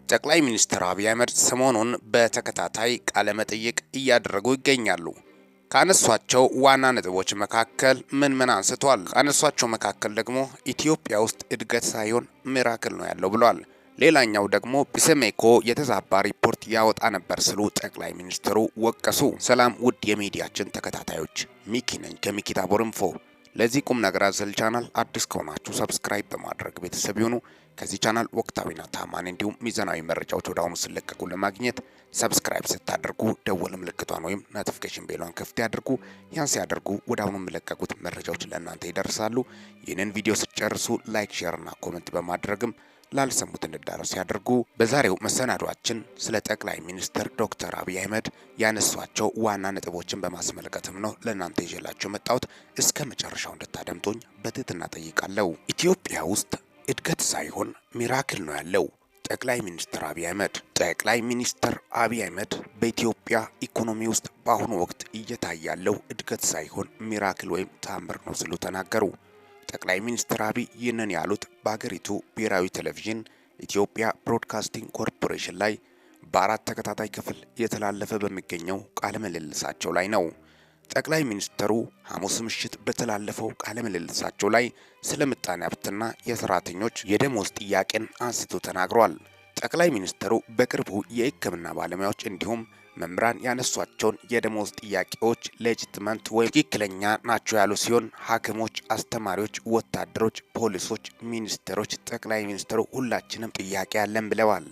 ጠቅላይ ሚኒስትር አብይ አህመድ ሰሞኑን በተከታታይ ቃለ መጠይቅ እያደረጉ ይገኛሉ። ካነሷቸው ዋና ነጥቦች መካከል ምን አንስቷል? ካነሷቸው መካከል ደግሞ ኢትዮጵያ ውስጥ እድገት ሳይሆን ሚራክል ነው ያለው ብሏል። ሌላኛው ደግሞ ኢሰመኮ የተዛባ ሪፖርት ያወጣ ነበር ሲሉ ጠቅላይ ሚኒስትሩ ወቀሱ። ሰላም ውድ የሚዲያችን ተከታታዮች፣ ሚኪ ነኝ ከሚኪ ታቦር ኢንፎ። ለዚህ ቁም ነገር አዘል ቻናል አዲስ ከሆናችሁ ሰብስክራይብ በማድረግ ቤተሰብ ይሁኑ። ከዚህ ቻናል ወቅታዊና ታማኝ እንዲሁም ሚዛናዊ መረጃዎች ወደ አሁኑ ሲለቀቁ ለማግኘት ሰብስክራይብ ስታደርጉ ደወል ምልክቷን ወይም ኖቲፊኬሽን ቤሏን ክፍት ያድርጉ። ያን ሲያደርጉ ወደ አሁኑ የሚለቀቁት መረጃዎች ለእናንተ ይደርሳሉ። ይህንን ቪዲዮ ስትጨርሱ ላይክ፣ ሼር እና ኮሜንት በማድረግም ላልሰሙት እንዲዳረሱ ያድርጉ። በዛሬው መሰናዷችን ስለ ጠቅላይ ሚኒስትር ዶክተር አብይ አህመድ ያነሷቸው ዋና ነጥቦችን በማስመልከትም ነው ለእናንተ ይዤላችሁ መጣሁት። እስከ መጨረሻው እንድታደምጡኝ በትህትና ጠይቃለሁ። ኢትዮጵያ ውስጥ እድገት ሳይሆን ሚራክል ነው ያለው ጠቅላይ ሚኒስትር አብይ አህመድ። ጠቅላይ ሚኒስትር አብይ አህመድ በኢትዮጵያ ኢኮኖሚ ውስጥ በአሁኑ ወቅት እየታየ ያለው እድገት ሳይሆን ሚራክል ወይም ተአምር ነው ሲሉ ተናገሩ። ጠቅላይ ሚኒስትር አብይ ይህንን ያሉት በሀገሪቱ ብሔራዊ ቴሌቪዥን ኢትዮጵያ ብሮድካስቲንግ ኮርፖሬሽን ላይ በአራት ተከታታይ ክፍል እየተላለፈ በሚገኘው ቃለ ምልልሳቸው ላይ ነው። ጠቅላይ ሚኒስትሩ ሐሙስ ምሽት በተላለፈው ቃለ ምልልሳቸው ላይ ስለ ምጣኔ ሀብትና የሰራተኞች የደሞዝ ጥያቄን አንስቶ ተናግሯል። ጠቅላይ ሚኒስትሩ በቅርቡ የሕክምና ባለሙያዎች እንዲሁም መምህራን ያነሷቸውን የደሞዝ ጥያቄዎች ሌጂትመንት ወይም ትክክለኛ ናቸው ያሉ ሲሆን ሐኪሞች፣ አስተማሪዎች፣ ወታደሮች፣ ፖሊሶች፣ ሚኒስትሮች ጠቅላይ ሚኒስትሩ ሁላችንም ጥያቄ ያለን ብለዋል።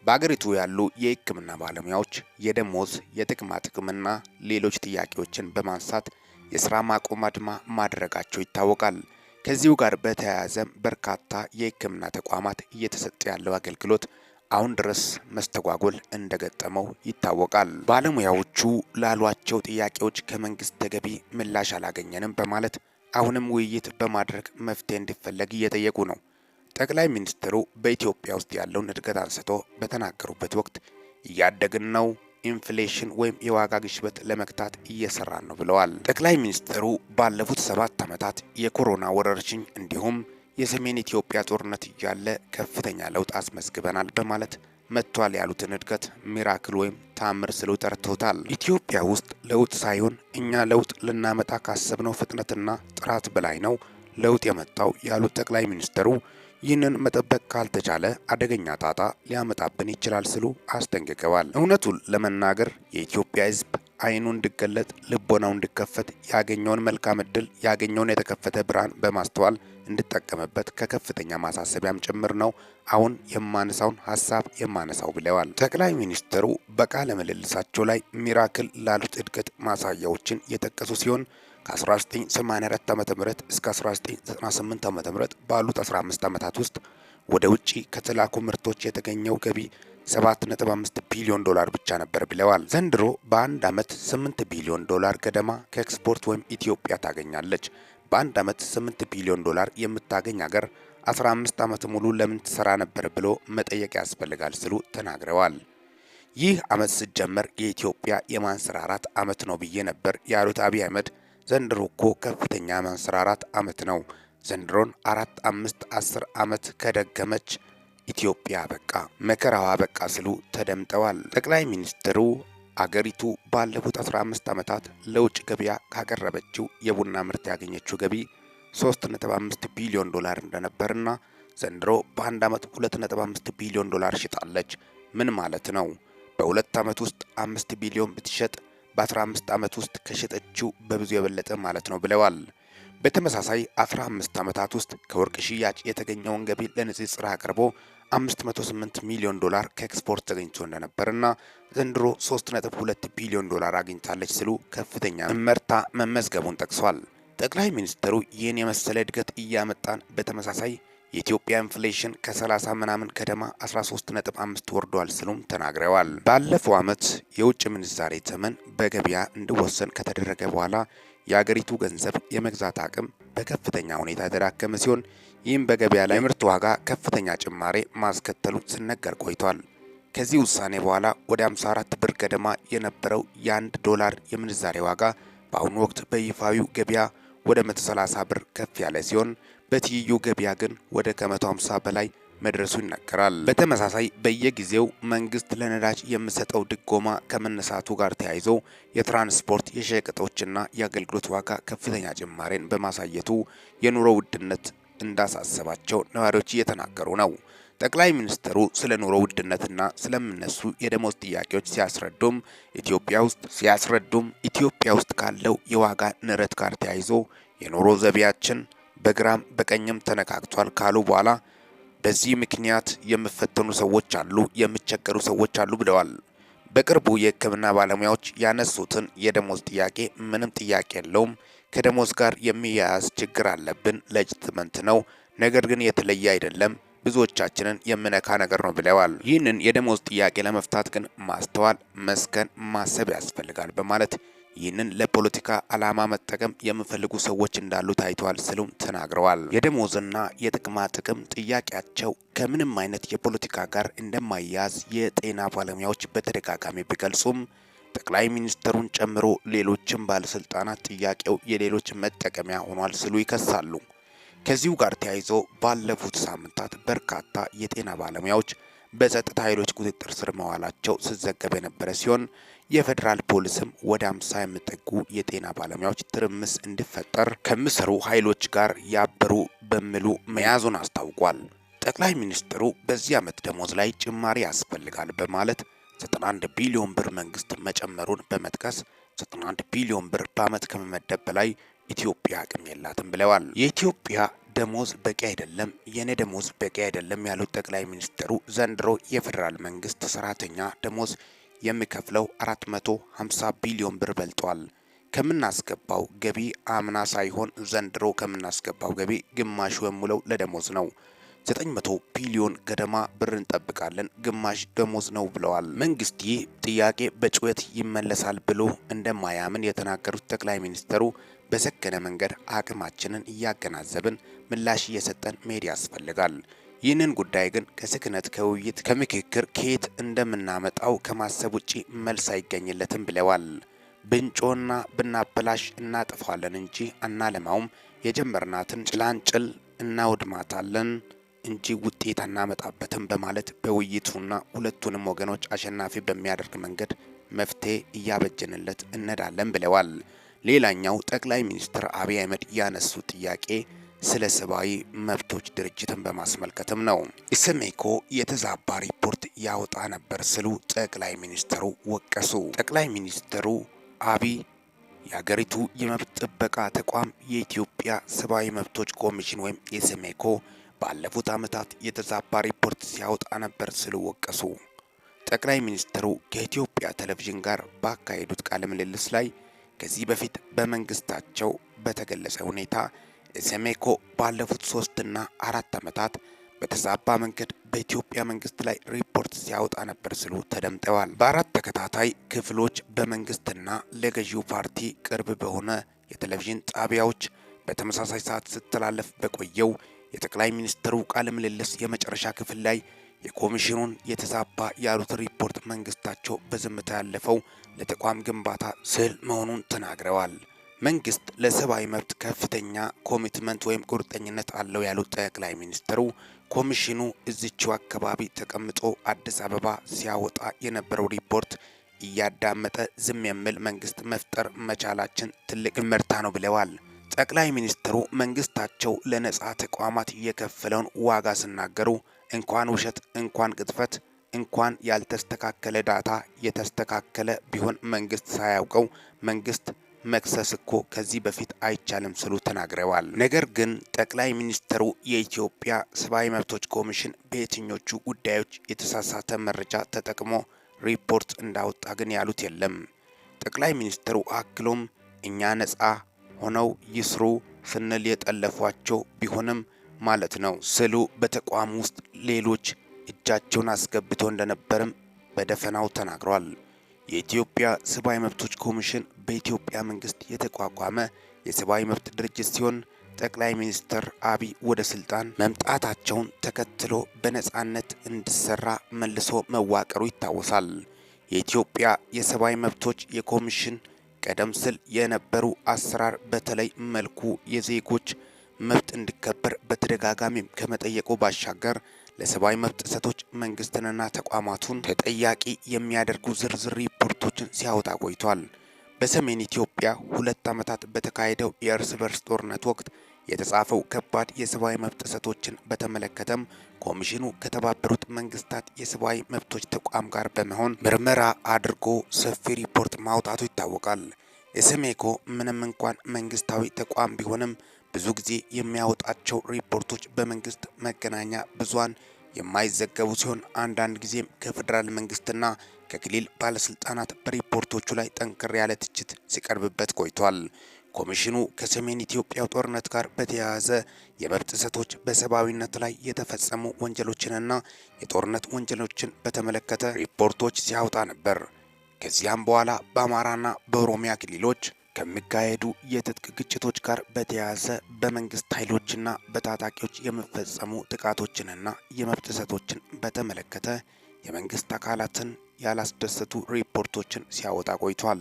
በአገሪቱ ያሉ የሕክምና ባለሙያዎች የደሞዝ የጥቅማ ጥቅምና ሌሎች ጥያቄዎችን በማንሳት የስራ ማቆም አድማ ማድረጋቸው ይታወቃል። ከዚሁ ጋር በተያያዘም በርካታ የሕክምና ተቋማት እየተሰጠ ያለው አገልግሎት አሁን ድረስ መስተጓጎል እንደገጠመው ይታወቃል። ባለሙያዎቹ ላሏቸው ጥያቄዎች ከመንግስት ተገቢ ምላሽ አላገኘንም በማለት አሁንም ውይይት በማድረግ መፍትሄ እንዲፈለግ እየጠየቁ ነው። ጠቅላይ ሚኒስትሩ በኢትዮጵያ ውስጥ ያለውን እድገት አንስቶ በተናገሩበት ወቅት እያደግን ነው፣ ኢንፍሌሽን ወይም የዋጋ ግሽበት ለመግታት እየሰራን ነው ብለዋል። ጠቅላይ ሚኒስትሩ ባለፉት 7 ዓመታት የኮሮና ወረርሽኝ እንዲሁም የሰሜን ኢትዮጵያ ጦርነት እያለ ከፍተኛ ለውጥ አስመዝግበናል በማለት መጥቷል ያሉትን እድገት ሚራክል ወይም ተአምር ሲሉ ጠርተውታል። ኢትዮጵያ ውስጥ ለውጥ ሳይሆን እኛ ለውጥ ልናመጣ ካሰብነው ፍጥነትና ጥራት በላይ ነው ለውጥ የመጣው ያሉት ጠቅላይ ሚኒስትሩ ይህንን መጠበቅ ካልተቻለ አደገኛ ጣጣ ሊያመጣብን ይችላል ሲሉ አስጠንቅቀዋል። እውነቱን ለመናገር የኢትዮጵያ ሕዝብ አይኑ እንዲገለጥ ልቦናው እንዲከፈት ያገኘውን መልካም እድል ያገኘውን የተከፈተ ብርሃን በማስተዋል እንዲጠቀምበት ከከፍተኛ ማሳሰቢያም ጭምር ነው አሁን የማነሳውን ሀሳብ የማነሳው ብለዋል። ጠቅላይ ሚኒስትሩ በቃለ ምልልሳቸው ላይ ሚራክል ላሉት እድገት ማሳያዎችን የጠቀሱ ሲሆን ከ1984 ዓ.ም እስከ 1998 ዓ.ም ባሉት 15 ዓመታት ውስጥ ወደ ውጪ ከተላኩ ምርቶች የተገኘው ገቢ 7.5 ቢሊዮን ዶላር ብቻ ነበር ብለዋል። ዘንድሮ በአንድ ዓመት 8 ቢሊዮን ዶላር ገደማ ከኤክስፖርት ወይም ኢትዮጵያ ታገኛለች። በአንድ ዓመት 8 ቢሊዮን ዶላር የምታገኝ ሀገር 15 ዓመት ሙሉ ለምን ትሰራ ነበር ብሎ መጠየቅ ያስፈልጋል ሲሉ ተናግረዋል። ይህ ዓመት ሲጀመር የኢትዮጵያ የማንሰራራት ዓመት ነው ብዬ ነበር ያሉት አብይ አህመድ ዘንድሮ እኮ ከፍተኛ ማንሰራራት ዓመት ነው። ዘንድሮን 4፣ 5፣ 10 ዓመት ከደገመች ኢትዮጵያ በቃ መከራዋ በቃ ሲሉ ተደምጠዋል። ጠቅላይ ሚኒስትሩ አገሪቱ ባለፉት 15 ዓመታት ለውጭ ገበያ ካቀረበችው የቡና ምርት ያገኘችው ገቢ 3.5 ቢሊዮን ዶላር እንደነበርና ዘንድሮ በአንድ ዓመት 2.5 ቢሊዮን ዶላር ሽጣለች። ምን ማለት ነው? በሁለት ዓመት ውስጥ 5 ቢሊዮን ብትሸጥ በ15 ዓመት ውስጥ ከሸጠችው በብዙ የበለጠ ማለት ነው ብለዋል። በተመሳሳይ 15 ዓመታት ውስጥ ከወርቅ ሽያጭ የተገኘውን ገቢ ለንጽጽር አቅርቦ 508 ሚሊዮን ዶላር ከኤክስፖርት ተገኝቶ እንደነበርና ዘንድሮ 3.2 ቢሊዮን ዶላር አግኝታለች ሲሉ ከፍተኛ እመርታ መመዝገቡን ጠቅሷል። ጠቅላይ ሚኒስትሩ ይህን የመሰለ እድገት እያመጣን በተመሳሳይ የኢትዮጵያ ኢንፍሌሽን ከ30 ምናምን ገደማ 13.5 ወርዷል ሲሉም ተናግረዋል። ባለፈው ዓመት የውጭ ምንዛሬ ተመን በገበያ እንዲወሰን ከተደረገ በኋላ የአገሪቱ ገንዘብ የመግዛት አቅም በከፍተኛ ሁኔታ የተዳከመ ሲሆን ይህም በገበያ ላይ ምርት ዋጋ ከፍተኛ ጭማሬ ማስከተሉ ሲነገር ቆይቷል። ከዚህ ውሳኔ በኋላ ወደ 54 ብር ገደማ የነበረው የ1 ዶላር የምንዛሬ ዋጋ በአሁኑ ወቅት በይፋዊው ገበያ ወደ 130 ብር ከፍ ያለ ሲሆን በትይዩ ገበያ ግን ወደ ከ150 በላይ መድረሱ ይነገራል። በተመሳሳይ በየጊዜው መንግስት ለነዳጅ የሚሰጠው ድጎማ ከመነሳቱ ጋር ተያይዞ የትራንስፖርት የሸቀጦችና የአገልግሎት ዋጋ ከፍተኛ ጭማሬን በማሳየቱ የኑሮ ውድነት እንዳሳሰባቸው ነዋሪዎች እየተናገሩ ነው። ጠቅላይ ሚኒስትሩ ስለ ኑሮ ውድነትና ስለሚነሱ የደሞዝ ጥያቄዎች ሲያስረዱም ኢትዮጵያ ውስጥ ካለው የዋጋ ንረት ጋር ተያይዞ የኑሮ ዘይቤያችን በግራም በቀኝም ተነካክቷል ካሉ በኋላ በዚህ ምክንያት የሚፈተኑ ሰዎች አሉ፣ የሚቸገሩ ሰዎች አሉ ብለዋል። በቅርቡ የሕክምና ባለሙያዎች ያነሱትን የደሞዝ ጥያቄ ምንም ጥያቄ የለውም፣ ከደሞዝ ጋር የሚያያዝ ችግር አለብን፣ ለጅትመንት ነው፣ ነገር ግን የተለየ አይደለም፣ ብዙዎቻችንን የሚነካ ነገር ነው ብለዋል። ይህንን የደሞዝ ጥያቄ ለመፍታት ግን ማስተዋል፣ መስከን፣ ማሰብ ያስፈልጋል በማለት ይህንን ለፖለቲካ ዓላማ መጠቀም የሚፈልጉ ሰዎች እንዳሉ ታይተዋል ሲሉም ተናግረዋል። የደሞዝና የጥቅማ ጥቅም ጥያቄያቸው ከምንም አይነት የፖለቲካ ጋር እንደማይያዝ የጤና ባለሙያዎች በተደጋጋሚ ቢገልጹም ጠቅላይ ሚኒስትሩን ጨምሮ ሌሎችም ባለስልጣናት ጥያቄው የሌሎች መጠቀሚያ ሆኗል ሲሉ ይከሳሉ። ከዚሁ ጋር ተያይዞ ባለፉት ሳምንታት በርካታ የጤና ባለሙያዎች በጸጥታ ኃይሎች ቁጥጥር ስር መዋላቸው ሲዘገብ የነበረ ሲሆን የፌዴራል ፖሊስም ወደ 50 የሚጠጉ የጤና ባለሙያዎች ትርምስ እንዲፈጠር ከሚሰሩ ኃይሎች ጋር ያበሩ በሚሉ መያዙን አስታውቋል። ጠቅላይ ሚኒስትሩ በዚህ ዓመት ደሞዝ ላይ ጭማሪ ያስፈልጋል በማለት 91 ቢሊዮን ብር መንግስት መጨመሩን በመጥቀስ 91 ቢሊዮን ብር በዓመት ከመመደብ በላይ ኢትዮጵያ አቅም የላትም ብለዋል። የኢትዮጵያ ደሞዝ በቂ አይደለም፣ የኔ ደሞዝ በቂ አይደለም ያሉት ጠቅላይ ሚኒስትሩ ዘንድሮ የፌዴራል መንግስት ሰራተኛ ደሞዝ የሚከፍለው 450 ቢሊዮን ብር በልጧል። ከምናስገባው ገቢ አምና ሳይሆን ዘንድሮ ከምናስገባው ገቢ ግማሹ የሚውለው ለደሞዝ ነው። 900 ቢሊዮን ገደማ ብር እንጠብቃለን፣ ግማሽ ደሞዝ ነው ብለዋል። መንግስት ይህ ጥያቄ በጩኸት ይመለሳል ብሎ እንደማያምን የተናገሩት ጠቅላይ ሚኒስትሩ በሰከነ መንገድ አቅማችንን እያገናዘብን ምላሽ እየሰጠን መሄድ ያስፈልጋል። ይህንን ጉዳይ ግን ከስክነት፣ ከውይይት፣ ከምክክር ከየት እንደምናመጣው ከማሰብ ውጪ መልስ አይገኝለትም ብለዋል። ብንጮና ብናበላሽ እናጥፋለን እንጂ አናለማውም፣ የጀመርናትን ጭላንጭል እናውድማታለን እንጂ ውጤት አናመጣበትም በማለት በውይይቱና ሁለቱንም ወገኖች አሸናፊ በሚያደርግ መንገድ መፍትሄ እያበጀንለት እንሄዳለን ብለዋል። ሌላኛው ጠቅላይ ሚኒስትር አብይ አህመድ ያነሱ ጥያቄ ስለ ሰብአዊ መብቶች ድርጅትን በማስመልከትም ነው። ኢሰመኮ የተዛባ ሪፖርት ያወጣ ነበር ሲሉ ጠቅላይ ሚኒስትሩ ወቀሱ። ጠቅላይ ሚኒስትሩ አብይ የሀገሪቱ የመብት ጥበቃ ተቋም የኢትዮጵያ ሰብአዊ መብቶች ኮሚሽን ወይም ኢሰመኮ ባለፉት ዓመታት የተዛባ ሪፖርት ሲያወጣ ነበር ሲሉ ወቀሱ። ጠቅላይ ሚኒስትሩ ከኢትዮጵያ ቴሌቪዥን ጋር ባካሄዱት ቃለ ምልልስ ላይ ከዚህ በፊት በመንግስታቸው በተገለጸ ሁኔታ ኢሰመኮ ባለፉት 3 እና 4 ዓመታት በተዛባ መንገድ በኢትዮጵያ መንግስት ላይ ሪፖርት ሲያወጣ ነበር ሲሉ ተደምጠዋል። በ4 ተከታታይ ክፍሎች በመንግስትና ለገዢው ፓርቲ ቅርብ በሆነ የቴሌቪዥን ጣቢያዎች በተመሳሳይ ሰዓት ስተላለፍ በቆየው የጠቅላይ ሚኒስትሩ ቃለ ምልልስ የመጨረሻ ክፍል ላይ የኮሚሽኑን የተዛባ ያሉት ሪፖርት መንግስታቸው በዝምታ ያለፈው ለተቋም ግንባታ ስል መሆኑን ተናግረዋል። መንግስት ለሰብአዊ መብት ከፍተኛ ኮሚትመንት ወይም ቁርጠኝነት አለው ያሉት ጠቅላይ ሚኒስትሩ ኮሚሽኑ እዚችው አካባቢ ተቀምጦ አዲስ አበባ ሲያወጣ የነበረው ሪፖርት እያዳመጠ ዝም የሚል መንግስት መፍጠር መቻላችን ትልቅ ምርታ ነው ብለዋል። ጠቅላይ ሚኒስትሩ መንግስታቸው ለነጻ ተቋማት የከፈለውን ዋጋ ሲናገሩ እንኳን ውሸት፣ እንኳን ቅጥፈት፣ እንኳን ያልተስተካከለ ዳታ የተስተካከለ ቢሆን መንግስት ሳያውቀው መንግስት መክሰስ እኮ ከዚህ በፊት አይቻልም ሲሉ ተናግረዋል። ነገር ግን ጠቅላይ ሚኒስትሩ የኢትዮጵያ ሰብአዊ መብቶች ኮሚሽን በየትኞቹ ጉዳዮች የተሳሳተ መረጃ ተጠቅሞ ሪፖርት እንዳወጣ ግን ያሉት የለም። ጠቅላይ ሚኒስትሩ አክሎም እኛ ነጻ ሆነው ይስሩ ስንል የጠለፏቸው ቢሆንም ማለት ነው ስሉ በተቋም ውስጥ ሌሎች እጃቸውን አስገብቶ እንደነበርም በደፈናው ተናግሯል። የኢትዮጵያ ሰብአዊ መብቶች ኮሚሽን በኢትዮጵያ መንግስት የተቋቋመ የሰብአዊ መብት ድርጅት ሲሆን ጠቅላይ ሚኒስትር አብይ ወደ ስልጣን መምጣታቸውን ተከትሎ በነጻነት እንዲሰራ መልሶ መዋቀሩ ይታወሳል። የኢትዮጵያ የሰብአዊ መብቶች የኮሚሽን ቀደም ሲል የነበሩ አሰራር በተለይ መልኩ የዜጎች መብት እንዲከበር በተደጋጋሚ ከመጠየቁ ባሻገር ለሰብአዊ መብት ጥሰቶች መንግስትንና ተቋማቱን ተጠያቂ የሚያደርጉ ዝርዝር ሪፖርቶችን ሲያወጣ ቆይቷል። በሰሜን ኢትዮጵያ 2 ዓመታት በተካሄደው የእርስ በርስ ጦርነት ወቅት የተጻፈው ከባድ የሰብአዊ መብት ጥሰቶችን በተመለከተም ኮሚሽኑ ከተባበሩት መንግስታት የሰብአዊ መብቶች ተቋም ጋር በመሆን ምርመራ አድርጎ ሰፊ ሪፖርት ማውጣቱ ይታወቃል። ኢሰመኮ ምንም እንኳን መንግስታዊ ተቋም ቢሆንም ብዙ ጊዜ የሚያወጣቸው ሪፖርቶች በመንግስት መገናኛ ብዙሃን የማይዘገቡ ሲሆን አንዳንድ ጊዜም ከፌዴራል መንግስትና ከክልል ባለስልጣናት በሪፖርቶቹ ላይ ጠንከር ያለ ትችት ሲቀርብበት ቆይቷል። ኮሚሽኑ ከሰሜን ኢትዮጵያው ጦርነት ጋር በተያያዘ የመብት ጥሰቶች፣ በሰብአዊነት ላይ የተፈጸሙ ወንጀሎችንና የጦርነት ወንጀሎችን በተመለከተ ሪፖርቶች ሲያወጣ ነበር። ከዚያም በኋላ በአማራና በኦሮሚያ ክልሎች ከሚካሄዱ የትጥቅ ግጭቶች ጋር በተያያዘ በመንግስት ኃይሎችና በታጣቂዎች የሚፈጸሙ ጥቃቶችንና የመብት ጥሰቶችን በተመለከተ የመንግስት አካላትን ያላስደሰቱ ሪፖርቶችን ሲያወጣ ቆይቷል።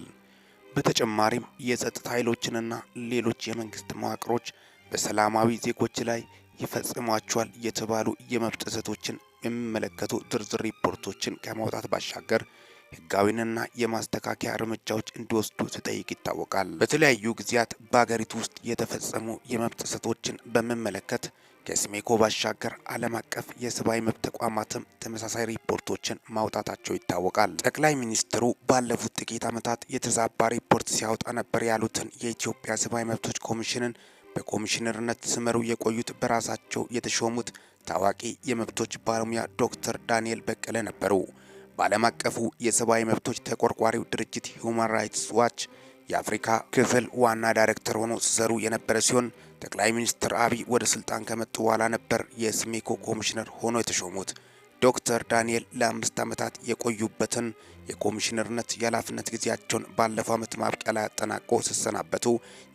በተጨማሪም የጸጥታ ኃይሎችንና ሌሎች የመንግስት መዋቅሮች በሰላማዊ ዜጎች ላይ ይፈጽሟቸዋል የተባሉ የመብት ጥሰቶችን የሚመለከቱ ዝርዝር ሪፖርቶችን ከማውጣት ባሻገር ህጋዊንና የማስተካከያ እርምጃዎች እንዲወስዱ ሲጠይቅ ይታወቃል። በተለያዩ ጊዜያት በአገሪቱ ውስጥ የተፈጸሙ የመብት ጥሰቶችን በሚመለከት ከኢሰመኮ ባሻገር ዓለም አቀፍ የሰብአዊ መብት ተቋማትም ተመሳሳይ ሪፖርቶችን ማውጣታቸው ይታወቃል። ጠቅላይ ሚኒስትሩ ባለፉት ጥቂት ዓመታት የተዛባ ሪፖርት ሲያወጣ ነበር ያሉትን የኢትዮጵያ ሰብአዊ መብቶች ኮሚሽንን በኮሚሽነርነት ሲመሩ የቆዩት በራሳቸው የተሾሙት ታዋቂ የመብቶች ባለሙያ ዶክተር ዳንኤል በቀለ ነበሩ። በዓለም አቀፉ የሰብአዊ መብቶች ተቆርቋሪው ድርጅት ሁማን ራይትስ ዋች የአፍሪካ ክፍል ዋና ዳይሬክተር ሆኖ ሲሰሩ የነበረ ሲሆን ጠቅላይ ሚኒስትር አብይ ወደ ስልጣን ከመጡ በኋላ ነበር የኢሰመኮ ኮሚሽነር ሆኖ የተሾሙት። ዶክተር ዳንኤል ለ5 ዓመታት የቆዩበትን የኮሚሽነርነት የኃላፊነት ጊዜያቸውን ባለፈው ዓመት ማብቂያ ላይ አጠናቆ ሲሰናበቱ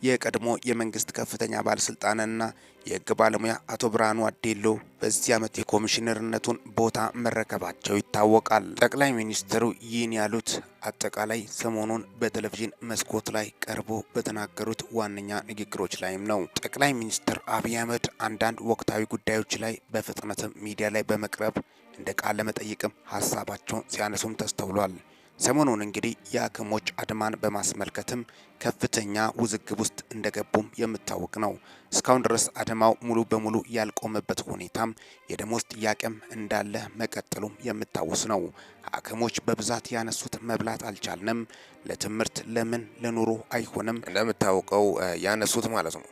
የቀድሞ የመንግስት ከፍተኛ ባለስልጣንና የህግ ባለሙያ አቶ ብርሃኑ አዴሎ በዚህ ዓመት የኮሚሽነርነቱን ቦታ መረከባቸው ይታወቃል። ጠቅላይ ሚኒስትሩ ይህን ያሉት አጠቃላይ ሰሞኑን በቴሌቪዥን መስኮት ላይ ቀርቦ በተናገሩት ዋነኛ ንግግሮች ላይም ነው። ጠቅላይ ሚኒስትር አብይ አህመድ አንዳንድ ወቅታዊ ጉዳዮች ላይ በፍጥነትም ሚዲያ ላይ በመቅረብ እንደ ቃለ መጠይቅም ሀሳባቸውን ሲያነሱም ተስተውሏል። ሰሞኑን እንግዲህ የሐኪሞች አድማን በማስመልከትም ከፍተኛ ውዝግብ ውስጥ እንደገቡም የሚታወቅ ነው። እስካሁን ድረስ አድማው ሙሉ በሙሉ ያልቆመበት ሁኔታም የደሞዝ ጥያቄም እንዳለ መቀጠሉም የሚታወስ ነው። ሐኪሞች በብዛት ያነሱት መብላት አልቻልንም፣ ለትምህርት ለምን ለኑሮ አይሆንም እንደምታወቀው ያነሱት ማለት ነው።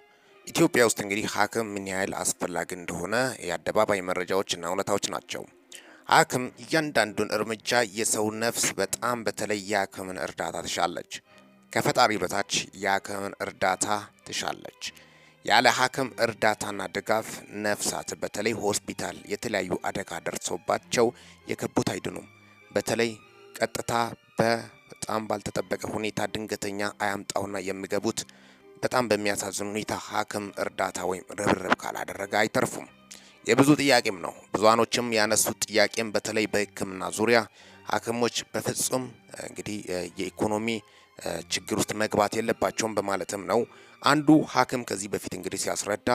ኢትዮጵያ ውስጥ እንግዲህ ሐኪም ምን ያህል አስፈላጊ እንደሆነ የአደባባይ መረጃዎችና እውነታዎች ናቸው። ሐኪም እያንዳንዱን እርምጃ የሰው ነፍስ በጣም በተለይ የሐኪምን እርዳታ ትሻለች። ከፈጣሪ በታች የሐኪምን እርዳታ ትሻለች። ያለ ሐኪም እርዳታና ድጋፍ ነፍሳት በተለይ ሆስፒታል የተለያዩ አደጋ ደርሶባቸው የገቡት አይድኑም። በተለይ ቀጥታ በጣም ባልተጠበቀ ሁኔታ ድንገተኛ አያምጣውና የሚገቡት በጣም በሚያሳዝን ሁኔታ ሐኪም እርዳታ ወይም ርብርብ ካላደረገ አይተርፉም። የብዙ ጥያቄም ነው። ብዙሃኖችም ያነሱት ጥያቄም በተለይ በሕክምና ዙሪያ ሐኪሞች በፍጹም እንግዲህ የኢኮኖሚ ችግር ውስጥ መግባት የለባቸውም በማለትም ነው። አንዱ ሐኪም ከዚህ በፊት እንግዲህ ሲያስረዳ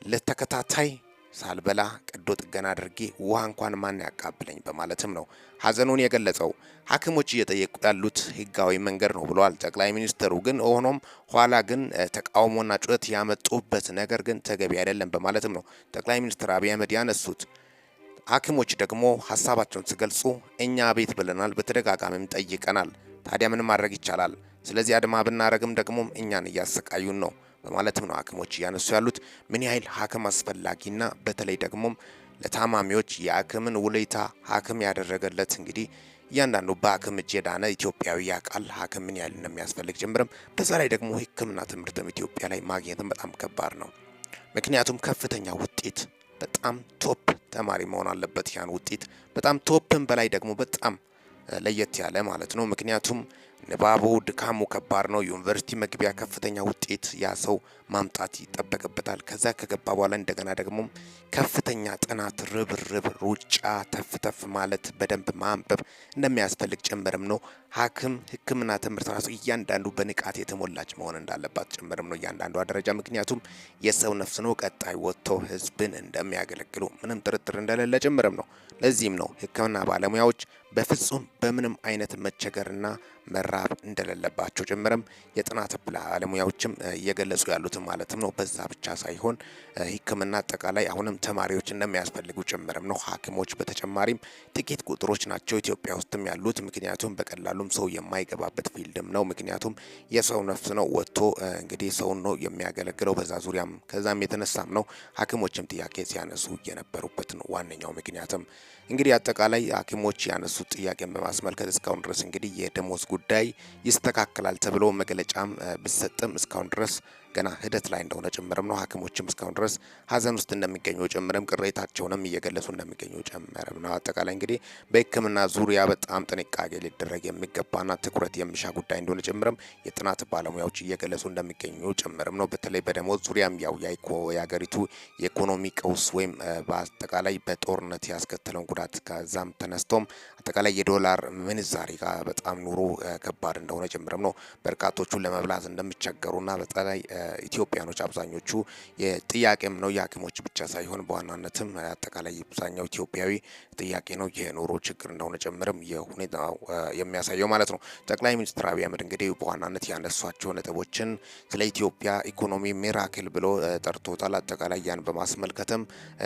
ለተከታታይ ሳልበላ ቀዶ ጥገና አድርጌ ውሃ እንኳን ማን ያቃብለኝ በማለትም ነው ሐዘኑን የገለጸው። ሐኪሞች እየጠየቁ ያሉት ህጋዊ መንገድ ነው ብለዋል ጠቅላይ ሚኒስትሩ። ግን ሆኖም ኋላ ግን ተቃውሞና ጩኸት ያመጡበት ነገር ግን ተገቢ አይደለም በማለትም ነው ጠቅላይ ሚኒስትር አብይ አህመድ ያነሱት። ሐኪሞች ደግሞ ሀሳባቸውን ሲገልጹ እኛ ቤት ብለናል፣ በተደጋጋሚም ጠይቀናል። ታዲያ ምን ማድረግ ይቻላል? ስለዚህ አድማ ብናረግም ደግሞ እኛን እያሰቃዩን ነው በማለትም ነው ሐኪሞች እያነሱ ያሉት። ምን ያህል ሐኪም አስፈላጊና በተለይ ደግሞ ለታማሚዎች የሐኪምን ውለታ ሐኪም ያደረገለት እንግዲህ እያንዳንዱ በሐኪም እጅ የዳነ ኢትዮጵያዊ ያውቃል ሐኪም ምን ያህል እንደሚያስፈልግ ጀምረም። በዛ ላይ ደግሞ ሕክምና ትምህርትም ኢትዮጵያ ላይ ማግኘትም በጣም ከባድ ነው። ምክንያቱም ከፍተኛ ውጤት በጣም ቶፕ ተማሪ መሆን አለበት። ያን ውጤት በጣም ቶፕም በላይ ደግሞ በጣም ለየት ያለ ማለት ነው። ምክንያቱም ንባቡ ድካሙ ከባድ ነው። ዩኒቨርሲቲ መግቢያ ከፍተኛ ውጤት ያ ሰው ማምጣት ይጠበቅበታል። ከዛ ከገባ በኋላ እንደገና ደግሞ ከፍተኛ ጥናት፣ ርብርብ፣ ሩጫ፣ ተፍተፍ ማለት በደንብ ማንበብ እንደሚያስፈልግ ጭምርም ነው። ሕክምና ትምህርት ራሱ እያንዳንዱ በንቃት የተሞላች መሆን እንዳለባት ጭምርም ነው እያንዳንዷ ደረጃ። ምክንያቱም የሰው ነፍስ ነው፣ ቀጣይ ወጥቶ ህዝብን እንደሚያገለግሉ ምንም ጥርጥር እንደሌለ ጭምርም ነው። ለዚህም ነው ሕክምና ባለሙያዎች በፍጹም በምንም አይነት መቸገርና መራብ እንደሌለባቸው ጭምርም የጥናት ባለሙያዎችም እየገለጹ ያሉትም ማለትም ነው። በዛ ብቻ ሳይሆን ሕክምና አጠቃላይ አሁንም ተማሪዎች እንደሚያስፈልጉ ጭምርም ነው። ሐኪሞች በተጨማሪም ጥቂት ቁጥሮች ናቸው ኢትዮጵያ ውስጥም ያሉት። ምክንያቱም በቀላሉም ሰው የማይገባበት ፊልድም ነው። ምክንያቱም የሰው ነፍስ ነው ወጥቶ እንግዲህ ሰውን ነው የሚያገለግለው። በዛ ዙሪያም ከዛም የተነሳም ነው ሐኪሞችም ጥያቄ ሲያነሱ የነበሩበት ነው ዋነኛው ምክንያትም እንግዲህ አጠቃላይ ሐኪሞች ያነሱት ጥያቄን በማስመልከት እስካሁን ድረስ እንግዲህ የደሞዝ ጉዳይ ይስተካከላል ተብሎ መግለጫም ቢሰጥም እስካሁን ድረስ ገና ሂደት ላይ እንደሆነ ጭምርም ነው። ሐኪሞችም እስካሁን ድረስ ሀዘን ውስጥ እንደሚገኙ ጭምርም ቅሬታቸውንም እየገለጹ እንደሚገኙ ጭምርም ነው። አጠቃላይ እንግዲህ በሕክምና ዙሪያ በጣም ጥንቃቄ ሊደረግ የሚገባና ትኩረት የሚሻ ጉዳይ እንደሆነ ጭምርም የጥናት ባለሙያዎች እየገለጹ እንደሚገኙ ጭምርም ነው። በተለይ በደሞዝ ዙሪያም ያው የሀገሪቱ የኢኮኖሚ ቀውስ ወይም በአጠቃላይ በጦርነት ያስከተለውን ጉዳት ከዛም ተነስቶም አጠቃላይ የዶላር ምንዛሬ ጋር በጣም ኑሮ ከባድ እንደሆነ ጭምርም ነው። በርካቶቹ ለመብላት እንደሚቸገሩና በተለይ ኢትዮጵያኖች አብዛኞቹ የጥያቄም ነው የሐኪሞች ብቻ ሳይሆን በዋናነትም አጠቃላይ አብዛኛው ኢትዮጵያዊ ጥያቄ ነው የኑሮ ችግር እንደሆነ ጭምርም የሁኔታው የሚያሳየው ማለት ነው። ጠቅላይ ሚኒስትር አብይ አህመድ እንግዲህ በዋናነት ያነሷቸው ነጥቦችን ስለ ኢትዮጵያ ኢኮኖሚ ሚራክል ብሎ ጠርቶታል። አጠቃላይ ያን በማስመልከትም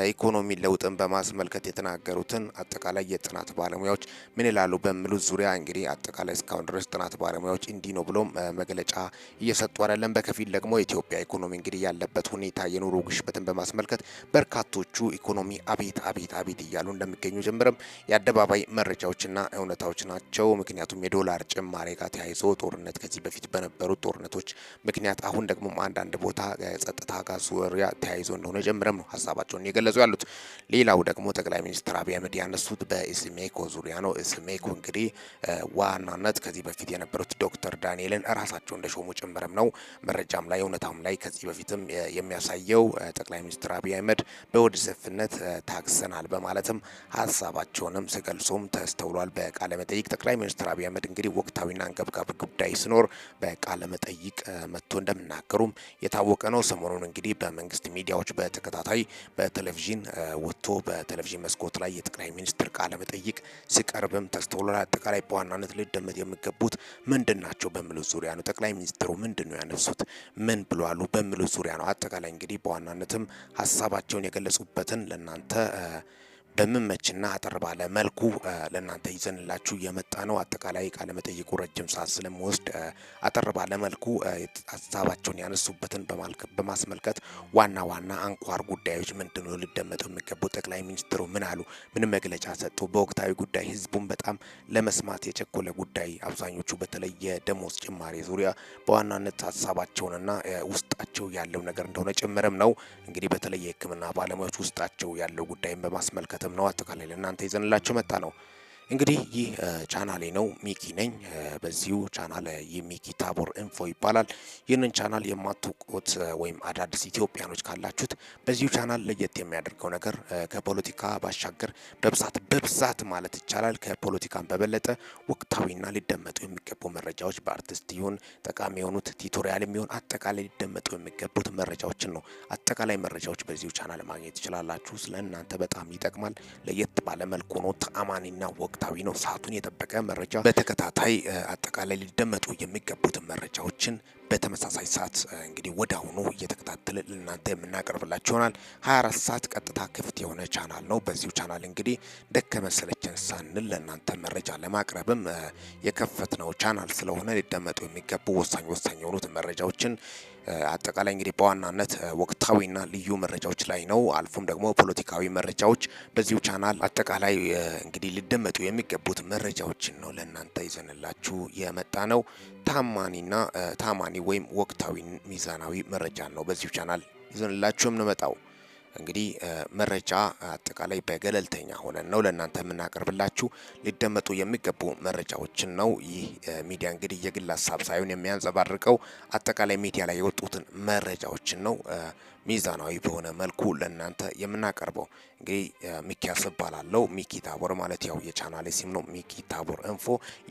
ኢኮኖሚ ለውጥን በማስመልከት የተናገሩትን አጠቃላይ የጥናት ባለሙያዎች ምን ይላሉ በሚሉት ዙሪያ እንግዲህ አጠቃላይ እስካሁን ድረስ ጥናት ባለሙያዎች እንዲህ ነው ብሎም መግለጫ እየሰጡ አይደለም። በከፊል ደግሞ የኢትዮጵያ ኢኮኖሚ እንግዲህ ያለበት ሁኔታ የኑሮ ግሽበትን በማስመልከት በርካቶቹ ኢኮኖሚ አቤት አቤት አቤት እያሉ እንደሚገኙ ጀምረም የአደባባይ መረጃዎችና እውነታዎች ናቸው። ምክንያቱም የዶላር ጭማሬ ጋር ተያይዞ ጦርነት ከዚህ በፊት በነበሩት ጦርነቶች ምክንያት አሁን ደግሞ አንዳንድ ቦታ ጸጥታ ጋር ዙሪያ ተያይዞ እንደሆነ ጀምረም ነው ሀሳባቸውን የገለጹ ያሉት። ሌላው ደግሞ ጠቅላይ ሚኒስትር አብይ አህመድ ያነሱት በኢሰመኮ ዙሪያ ነው። ኢሰመኮ እንግዲህ ዋናነት ከዚህ በፊት የነበሩት ዶክተር ዳንኤልን ራሳቸው እንደሾሙ ጭምርም ነው። መረጃም ላይ እውነታም ላይ ከዚህ በፊትም የሚያሳየው ጠቅላይ ሚኒስትር አብይ አህመድ በሆደ ሰፊነት ታግሰናል በማለትም ሀሳባቸውንም ሲገልጹም ተስተውሏል። በቃለ መጠይቅ ጠቅላይ ሚኒስትር አብይ አህመድ እንግዲህ ወቅታዊና አንገብጋቢ ጉዳይ ሲኖር በቃለ መጠይቅ መጥቶ እንደሚናገሩም የታወቀ ነው። ሰሞኑን እንግዲህ በመንግስት ሚዲያዎች በተከታታይ በቴሌቪዥን ወጥቶ በቴሌቪዥን መስኮት ላይ የጠቅላይ ሚኒስትር ቃለ መጠይቅ ሲቀርብም ተስተውሏል። አጠቃላይ በዋናነት ሊደመጥ የሚገቡት ምንድን ናቸው በሚሉት ዙሪያ ነው። ጠቅላይ ሚኒስትሩ ምንድን ነው ያነሱት ምን ብሏሉ በሚሉት ዙሪያ ነው። አጠቃላይ እንግዲህ በዋናነትም ሀሳባቸውን የገለጹበትን ለናንተ በምመችና አጠር ባለ መልኩ ለናንተ ይዘንላችሁ የመጣ ነው። አጠቃላይ ቃለ መጠይቁ ረጅም ሰዓት ስለሚወስድ አጠር ባለ መልኩ ሀሳባቸውን ያነሱበትን በማስመልከት ዋና ዋና አንኳር ጉዳዮች ምንድነው ሊደመጡ የሚገቡ ጠቅላይ ሚኒስትሩ ምን አሉ፣ ምን መግለጫ ሰጡ፣ በወቅታዊ ጉዳይ ህዝቡን በጣም ለመስማት የቸኮለ ጉዳይ አብዛኞቹ በተለይ የደሞዝ ጭማሪ ዙሪያ በዋናነት ሀሳባቸውንና ውስጣቸው ያለው ነገር እንደሆነ ጭምርም ነው። እንግዲህ በተለይ የሕክምና ባለሙያዎች ውስጣቸው ያለው ጉዳይን በማስመልከት ነው አጠቃላይ ለእናንተ ይዘንላችሁ መጣ ነው። እንግዲህ ይህ ቻናሌ ነው፣ ሚኪ ነኝ። በዚሁ ቻናል የሚኪ ታቦር ኢንፎ ይባላል። ይህንን ቻናል የማትውቁት ወይም አዳዲስ ኢትዮጵያኖች ካላችሁት በዚሁ ቻናል ለየት የሚያደርገው ነገር ከፖለቲካ ባሻገር በብዛት ማለት ይቻላል ከፖለቲካን በበለጠ ወቅታዊና ሊደመጡ የሚገቡ መረጃዎች በአርቲስት ይሁን ጠቃሚ የሆኑት ቲቶሪያል የሚሆን አጠቃላይ ሊደመጡ የሚገቡት መረጃዎችን ነው። አጠቃላይ መረጃዎች በዚሁ ቻናል ማግኘት ትችላላችሁ። ስለ እናንተ በጣም ይጠቅማል። ለየት ባለ መልኩ ነው፣ ተአማኒና ወቅታዊ ነው። ሰዓቱን የጠበቀ መረጃ በተከታታይ አጠቃላይ ሊደመጡ የሚገቡትን መረጃዎችን በተመሳሳይ ሰዓት እንግዲህ ወደ አሁኑ እየተከታተለ ለእናንተ የምናቀርብላችሁ ይሆናል። 24 ሰዓት ቀጥታ ክፍት የሆነ ቻናል ነው። በዚሁ ቻናል እንግዲህ ደከመ ሰለቸን ሳንል ለእናንተ መረጃ ለማቅረብም የከፈትነው ቻናል ስለሆነ ሊደመጡ የሚገቡ ወሳኝ የሆኑት መረጃዎችን አጠቃላይ እንግዲህ በዋናነት ወቅታዊና ልዩ መረጃዎች ላይ ነው። አልፎም ደግሞ ፖለቲካዊ መረጃዎች በዚሁ ቻናል አጠቃላይ እንግዲህ ሊደመጡ የሚገቡት መረጃዎችን ነው ለእናንተ ይዘንላችሁ የመጣ ነው። ታማኒ ወይም ወቅታዊ ሚዛናዊ መረጃ ነው በዚሁ ቻናል ይዘንላችሁ የምንመጣው። እንግዲህ መረጃ አጠቃላይ በገለልተኛ ሆነን ነው ለእናንተ የምናቀርብላችሁ። ሊደመጡ የሚገቡ መረጃዎችን ነው። ይህ ሚዲያ እንግዲህ የግል ሀሳብ ሳይሆን የሚያንጸባርቀው አጠቃላይ ሚዲያ ላይ የወጡትን መረጃዎችን ነው ሚዛናዊ በሆነ መልኩ ለእናንተ የምናቀርበው። እንግዲህ ሚኪያስ እባላለሁ። ሚኪ ታቦር ማለት ያው የቻናሌ ስም ነው። ሚኪ ታቦር ኢንፎ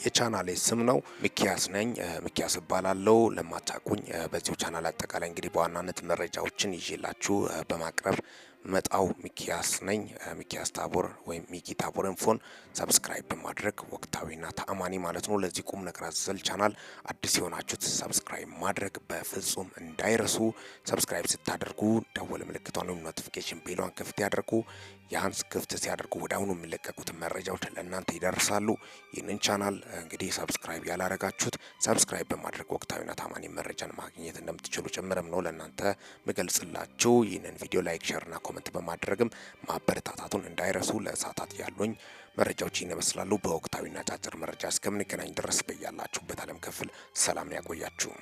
የቻናሌ ስም ነው። ሚኪያስ ነኝ። ሚኪያስ እባላለሁ። ለማታውቁኝ በዚሁ ቻናል አጠቃላይ እንግዲህ በዋናነት መረጃዎችን ይዤላችሁ በማቅረብ መጣው ሚኪያስ ነኝ። ሚኪያስ ታቦር ወይም ሚኪ ታቦር ኢንፎን ሰብስክራይብ በማድረግ ወቅታዊና ተአማኒ ማለት ነው ለዚህ ቁም ነገር አዘል ቻናል አዲስ የሆናችሁት ሰብስክራይብ ማድረግ በፍጹም እንዳይረሱ። ሰብስክራይብ ስታደርጉ ደወል ምልክቷን ወይም ኖቲፊኬሽን ቤሏን ክፍት ያደርጉ። ያንስ ክፍት ሲያደርጉ ወደ አሁኑ የሚለቀቁት መረጃዎች ለእናንተ ይደርሳሉ። ይህንን ቻናል እንግዲህ ሰብስክራይብ ያላረጋችሁት ሰብስክራይብ በማድረግ ወቅታዊና ታማኒ መረጃን ማግኘት እንደምትችሉ ጭምርም ነው ለእናንተ ምገልጽላችሁ። ይህንን ቪዲዮ ላይክ፣ ሼርና ኮመንት በማድረግም ማበረታታቱን እንዳይረሱ። ለእሳታት ያሉኝ መረጃዎች ይመስላሉ። በወቅታዊና አጫጭር መረጃ እስከምንገናኝ ድረስ በያላችሁበት ዓለም ክፍል ሰላም ያቆያችሁ።